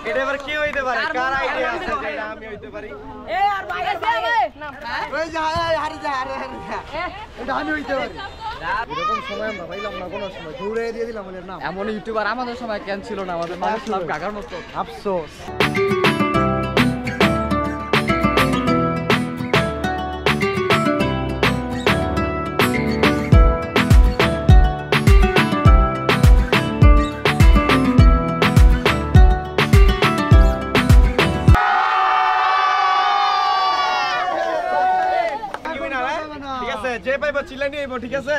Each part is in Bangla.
এটা এবার কি হইতে পারে? কার আইডিয়া আছে যে এটা আমি হইতে পারি? আর ভাই আছে না ওই যা হারি যা এটা আমি হইতে পারি। এরকম সময় আমরা পাইলাম না কোনো সময়, দূরে দিয়ে দিলাম ওদের নাম। এমন ইউটিউবার আমাদের সময় কেন ছিল না? আমাদের মানুষ লাভ কাকার মতো আফসোস। যে পাইবো চিল্লাই নিয়ে আইবো, ঠিক আছে?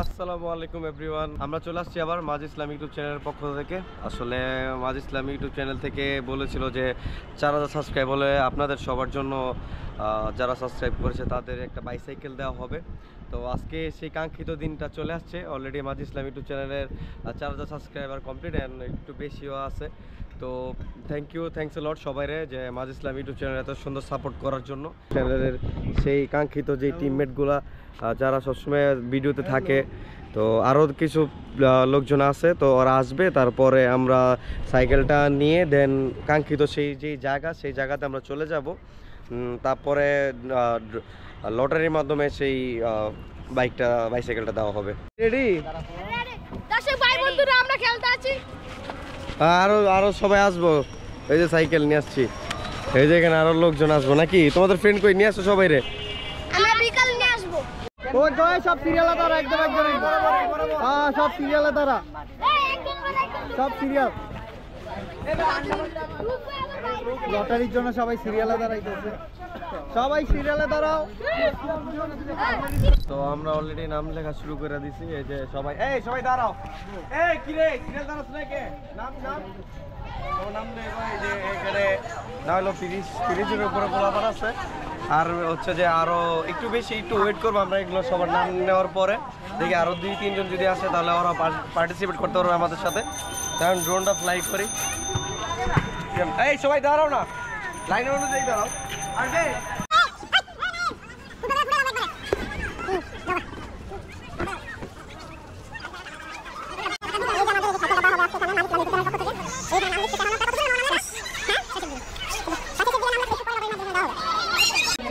আসসালামু আলাইকুম এভরিওয়ান, আমরা চলে আসছি আবার মাঝ ইসলাম ইউটিউব চ্যানেলের পক্ষ থেকে। আসলে মাঝ ইসলাম ইউটিউব চ্যানেল থেকে বলেছিল যে 4000 সাবস্ক্রাইব হলে আপনাদের সবার জন্য, যারা সাবস্ক্রাইব করেছে তাদের একটা বাইসাইকেল দেওয়া হবে। তো আজকে সেই কাঙ্ক্ষিত দিনটা চলে আসছে। অলরেডি মাঝ ইসলাম ইউটিউব চ্যানেলের 4000 সাবস্ক্রাইবার কমপ্লিট অ্যান্ড একটু বেশিও আছে। তো থ্যাংকস এ লট সবাইরে যে মাঝ ইসলাম ইউটিউব চ্যানেল এত সুন্দর সাপোর্ট করার জন্য। চ্যানেলের সেই কাঙ্ক্ষিত যেই টিমমেটগুলা যারা সবসময় ভিডিওতে থাকে, তো আরও কিছু লোকজন আছে, তো ওরা আসবে। তারপরে আমরা সাইকেলটা নিয়ে দেন কাঙ্ক্ষিত সেই যেই জায়গা, সেই জায়গাতে আমরা চলে যাব। তারপরে লটারির মাধ্যমে সেই বাইসাইকেলটা দেওয়া হবে। রেডি? দর্শক ভাই বন্ধুরা, আমরা খেলতে আছি। আরো সবাই আসবো। এই যে সাইকেল নিয়ে আসছি, এই যে এখানে আরো লোকজন আসবো নাকি? তোমাদের ফ্রেন্ড কই নিয়ে আসো সবাই রে? আমরা বিকাল নিয়ে আসবো। ও জয় সব সিরিয়ালে তারা একদম হ্যাঁ, সব সিরিয়ালে তারা, সব সিরিয়াল। লটারির জন্য সবাই সিরিয়ালে দাঁড়াইতেছে, সবাই সিরিয়ালে দাঁড়াও। তো আমরা অলরেডি নাম লেখা শুরু করে দিছি। এই যে সবাই দাঁড়াও। এই কি রে, সিরিয়াল দাঁড়াস না কে? নাম নাম নেব। এই যে এখানে না হলো 30 এর উপরে বলাবার আছে। আর হচ্ছে যে আরো একটু ওয়েট করবো আমরা এগুলো সবার নাম নেওয়ার পরে। দেখি আরো 2-3 জন যদি আসে তাহলে ওরা পার্টিসিপেট করতে পারবে আমাদের সাথে। কারণ ড্রোনটা ফ্লাই করি। এই সবাই দাঁড়াও না, লাইন অনুযায়ী দাঁড়াও।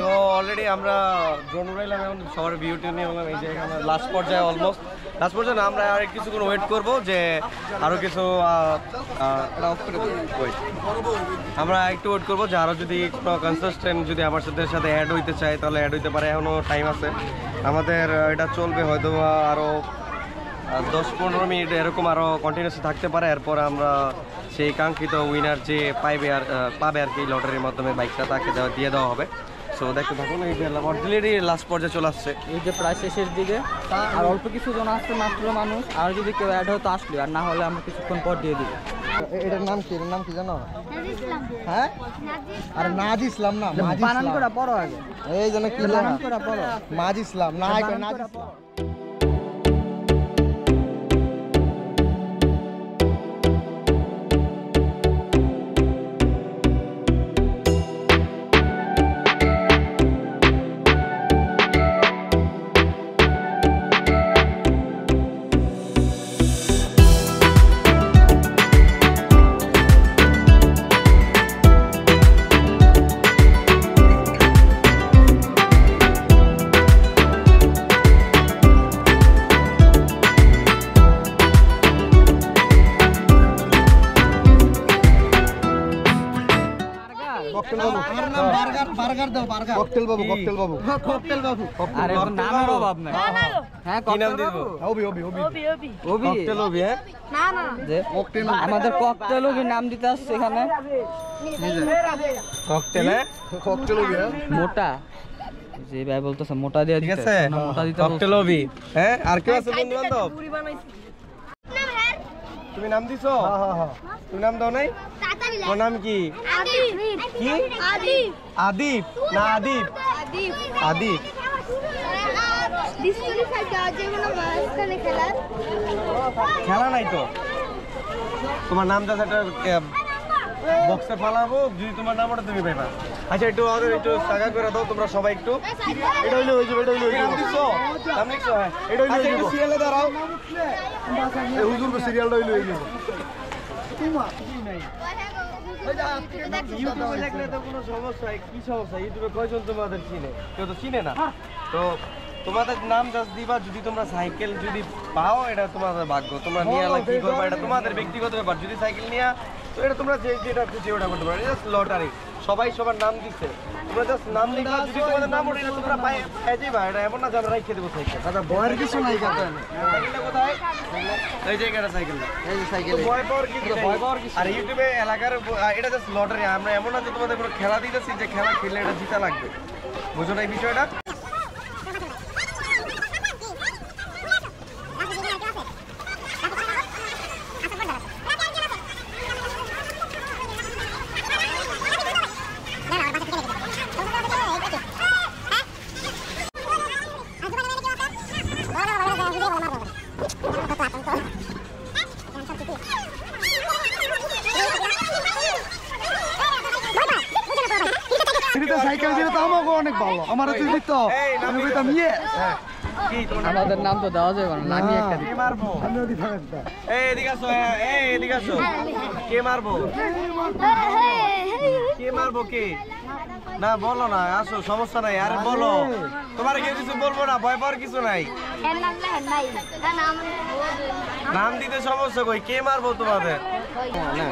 তো অলরেডি আমরা ড্রোন উড়াইলাম, এখন সবার ভিউটি নিয়ে বললাম। এই যে এখানে লাস্ট পর্যায়ে না আমরা আর কিছুক্ষণ ওয়েট করবো যে আরও কিছু আমরা একটু ওয়েট করবো যে আরও যদি কোনো কনসিস্টেন্ট যদি আমার সাথে অ্যাড হইতে চায় তাহলে অ্যাড হইতে পারে। এখনও টাইম আছে আমাদের, এটা চলবে হয়তো আরও 10-15 মিনিট এরকম আরও কন্টিনিউসলি থাকতে পারে। এরপর আমরা সেই কাঙ্ক্ষিত উইনার যে পাবে আর কি লটারির মাধ্যমে বাইকটা, তাকে দিয়ে দেওয়া হবে। সো দেখতে থাকুন। এই যে অলরেডি লাস্ট পর্যায়ে চলে আসছে, এই যে প্রায় শেষের দিকে। আর অল্প কিছু জন আসছে মাত্র মানুষ, আর যদি কেউ অ্যাড হয়তো আসলে, আর না হলে আমরা কিছুক্ষণ পর দিয়ে দিব। এটার নাম কি জানো? হ্যাঁ, আর নাজ ইসলাম না, বানান করে পড়ো আগে। এই জন্য কি বানান করে পড়ো, নাজ ইসলাম না, নাজ ইসলাম। আমাদের ককটেল নাম দিতে আসছে এখানে। মোটা যে ভাই বলতেছে মোটা দিয়ে ঠিক আছে, মোটা দিতে হ্যাঁ। আর কেউ আছে বন্ধু বান্ধব? তুমি নাম দিছো? তুমি নাম দাও নাই? তোমার নাম কি? আদিপ না আদিপ? আদিপ। খেলা নাই তো, তোমার নাম যা বক্সে ফালাবো, যদি তোমার নাম ওটা তুমি পাইবা। আচ্ছা একটু আমাদের একটু টাকা করে দাও তোমরা সবাই একটু। এটা হইলো হয়ে যাবে, এটা হইলো নাম দিছো, নাম লিখছো? হ্যাঁ, এটা হইলো সিরিয়ালে দাঁড়াও। হুজুর সিরিয়ালটা হইলো হয়ে যাবে। ইউটিউবে দেখলে তো কোনো সমস্যা, কি সমস্যা? ইউটিউবে কয়জন তোমাদের চিনে? কেউ তো চিনে না। তো তোমাদের নাম জাস্ট দিবা, যদি তোমরা সাইকেল যদি পাও এটা তোমাদের ভাগ্য, তোমরা নিয়ে আলা কি করবা এটা তোমাদের ব্যক্তিগত ব্যাপার। যদি সাইকেল নিয়ে তো এটা তোমরা যেটা খুশি ওটা করতে পারো, জাস্ট লটারি। সবাই সবার নাম দিচ্ছে, তোমরা জাস্ট নাম লিখবা, যদি তোমাদের নাম ওঠে তোমরা পাই যাইবা। এটা এমন না যে আমরা রেখে দেবো সাইকেল। দাদা বয়ের কিছু নাই কত সাইকেলটা কোথায়? এই যে এখানে সাইকেলটা, এই যে সাইকেল ভয় পাওয়ার কিছু নেই। আর ইউটিউবে এলাকার এটা জাস্ট লটারি। আমরা এমন না যে তোমাদের কোনো খেলা দিতেছি যে খেলা খেললে এটা জিতা লাগবে, বুঝো না এই বিষয়টা? সাইকেল দিলে তো আমাকে অনেক ভালো, আমার তুই দিত আমি কইতাম ইয়ে। কি তোমার আমাদের নাম তো দেওয়া যাবে না, আমি একটা কে মারবো? আমিও দিতাম একটা। এই এদিকে আসো, এই এদিকে আসো। কে মারবো? কে মারবো? কে? না বলো না, আসো, সমস্যা নাই। আরে বলো, তোমার কেউ কিছু বলবো না, ভয় পাওয়ার কিছু নাই। নাম দিতে সমস্যা কই? কে মারবো তোমাদের? না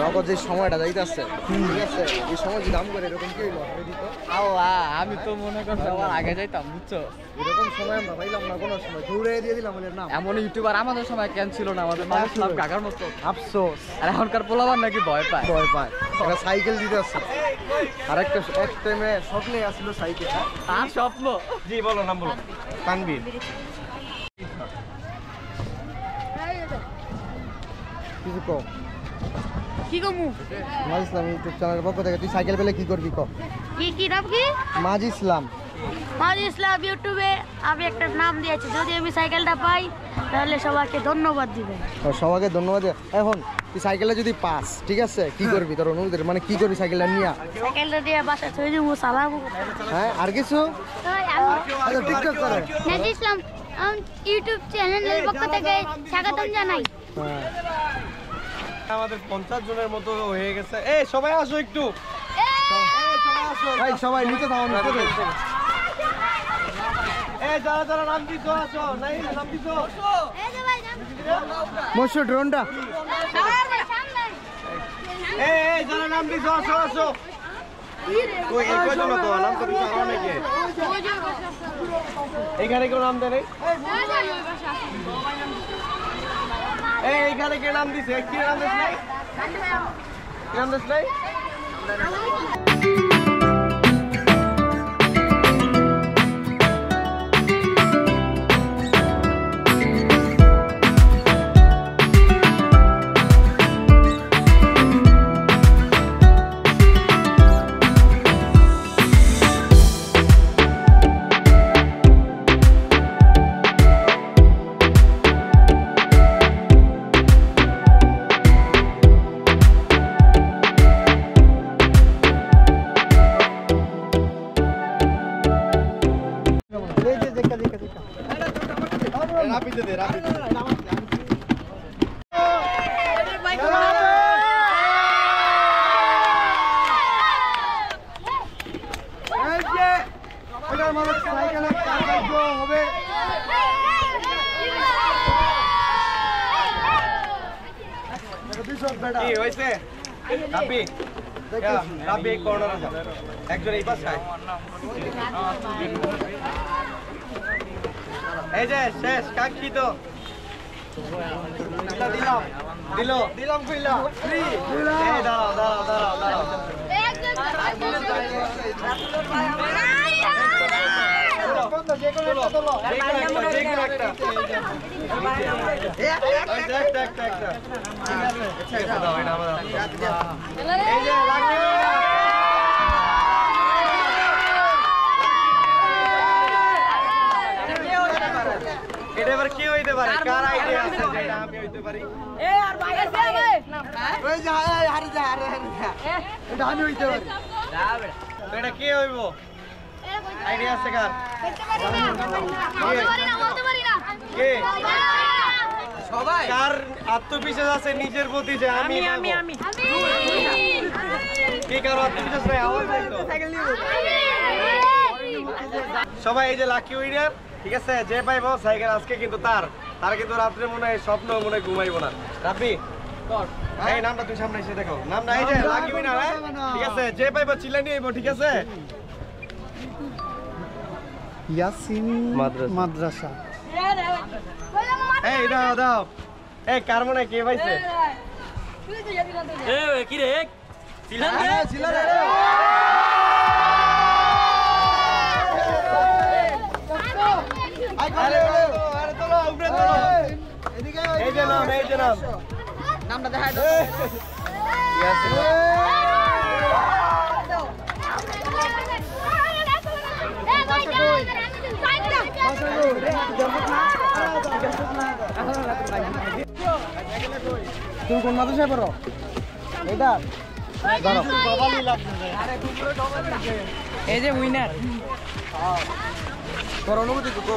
বাবা যে সময়টা যাইতাছে ঠিক আছে, এই সময় যদি দাম করে এরকম কি হইলো দিত। আমি তো মনে করছি আবার আগে যাইতাম, বুঝছো? এরকম সময় আমরা পাইলাম না কোনো সময়, দৌড়ে দিয়ে দিলাম ওদের নাম। এমন ইউটিউবার আমাদের সময় কেন ছিল না, আমাদের মানুষ লাভ কাকার মতো আফসোস। আর এখনকার পোলাবার নাকি ভয় পায়, একটা সাইকেল দিতে আসছে। আর একটা এক টাইমে স্বপ্নে আসছিল সাইকেল। আর স্বপ্ন জি বলো, নাম বলো। তানভীর। কিছু কম কি কমু? মাজ ইসলাম ইউটিউব চ্যানেলের পক্ষ থেকে তুই সাইকেল পেলে কি করবি ক? কি নাম কি? মাজ ইসলাম। মাঝি ইসলাম ইউটিউবে আমি একটা নাম দিয়েছি, যদি আমি সাইকেলটা পাই তাহলে সবাইকে ধন্যবাদ দিবেন। সবাইকে ধন্যবাদ। এখন তুই সাইকেলটা যদি পাস ঠিক আছে কি করবি তোর অনুরোধের, মানে কি করবি সাইকেলটা নিয়ে? সাইকেলটা দিয়ে বাসায় থই দিমু, সালাম। হ্যাঁ আর কিছু? আচ্ছা টিকটক করে মাঝি ইসলাম ইউটিউব চ্যানেলের পক্ষ থেকে স্বাগতম জানাই। হ্যাঁ আমাদের 50 জনের মতো হয়ে গেছে। এই সবাই আসো একটু, ভাই সবাই নিচে থাও, নিচে থাও। এই যারা যারা নাম দিছো আসো। নাই নাম দিছো? মশো ড্রোনটা এই যারা নাম দিছো আসো আসো। কই এই কয়জন তো নাম তো দিছো আর অনেকে। এখানে কেউ নাম দেয় নাই? এই এখানে কে নাম দিছে? কি নাম দিছ নাই? কি নাম দিছ নাই? কি হইছে? রাব্বি রাব্বি কর্নারে যাও, একজন এই পাশে আয়। এই যে শেষ কাঙ্ক্ষিত দিলাম দিলাম কইলা ফ্রি। এই দাঁড়াও দাঁড়াও দাঁড়াও দাঁড়াও, এটা এবার কি হইতে পারে? কার আইডিয়া আছে যেটা আমি হইতে পারি? এটা আমি হইতে পারি। তো এটা কি হইব? আইডিয়া আছে কার? কে? সবাই কার আত্মবিশ্বাস আছে নিজের প্রতি যে আমি কি কারো আত্মবিশ্বাস নাই আওয়াজ নাই তো সবাই এই যে লাকি উইনার ঠিক আছে যে পাইবো সাইকেল আজকে কিন্তু তার কিন্তু রাত্রে মনে হয় স্বপ্ন মনে হয় ঘুমাইবো না রাব্বি এই নামটা তুই সামনে এসে দেখো নামটা এই যে লাকি উইনার ঠিক আছে যে পাইবো চিল্লা নিয়ে আইবো ঠিক আছে ইয়াসিন মাদ্রাসা এই দাও দাও এই কার মনে কে পাইছে এ কি রে চিল্লা রে আরে তোলো উপরে তোলো এই যে নাম নামটা দেখাই দাও ইয়াসিন তুমি কোন মাদ্রাসায় পড়ো এটা এই যে উইনার তোর অনুভূতি তো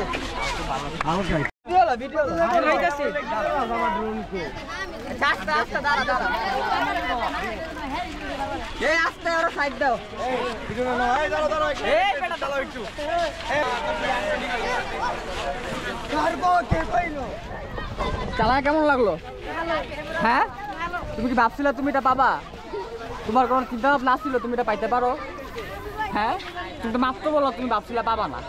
চালা কেমন লাগলো হ্যাঁ তুমি কি ভাবছিলে তুমি এটা পাবা তোমার কোনো চিন্তা ভাবনা ছিল তুমি এটা পাইতে পারো হ্যাঁ তুমি তো মাত্র বলো তুমি ভাবছিলে পাবা না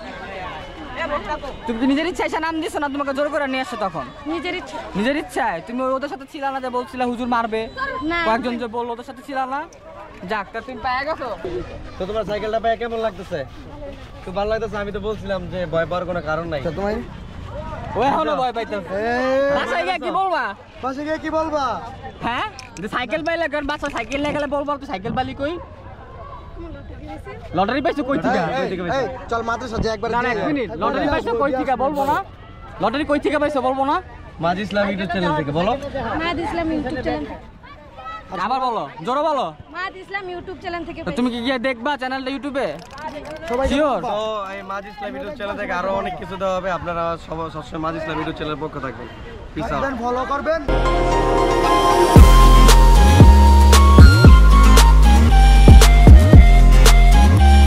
তুমি কি নিজের ইচ্ছায় নাম দিছো না তোমাকে জোর করে নিয়ে আসছো তখন নিজের ইচ্ছায় তুমি ওদের সাথে ছিল না যে বলছিলে হুজুর মারবে কয়েকজন যে বললো ওদের সাথে ছিল না যাক তা তুমি পেয়ে গেছো তো তোমার সাইকেলটা পায় কেমন লাগতেছে খুব ভালো লাগতেছে আমি তো বলছিলাম যে ভয় পাওয়ার কোনো কারণ নাই তোমায় ওই এখনো ভয় পাইতেছে বাসায় গিয়ে কি বলবা হ্যাঁ যে সাইকেল পাইলে কারণ বাসা সাইকেল নিয়ে গেলে বলবো তো সাইকেল পালি কই লটারি পাইছো কই থেকে চল মাদ্রাসা যে একবার না এক মিনিট লটারি পাইছো কই থেকে বলবো না লটারি কই থেকে পাইছো বলবো না মাঝ ইসলাম ইউটিউব চ্যানেল থেকে বলো মাদ ইসলাম ইউটিউব চ্যানেল আবার বলো জোরে বলো মাদ ইসলাম ইউটিউব চ্যানেল থেকে তো তুমি কি গিয়ে দেখবা চ্যানেলটা ইউটিউবে শিওর তো এই মাঝ ইসলাম ইউটিউব চ্যানেল থেকে আরো অনেক কিছু দেওয়া হবে আপনারা সবসময় মাঝ ইসলাম ইউটিউব চ্যানেলের পক্ষ থাকবেন পিস আউট ফলো করবেন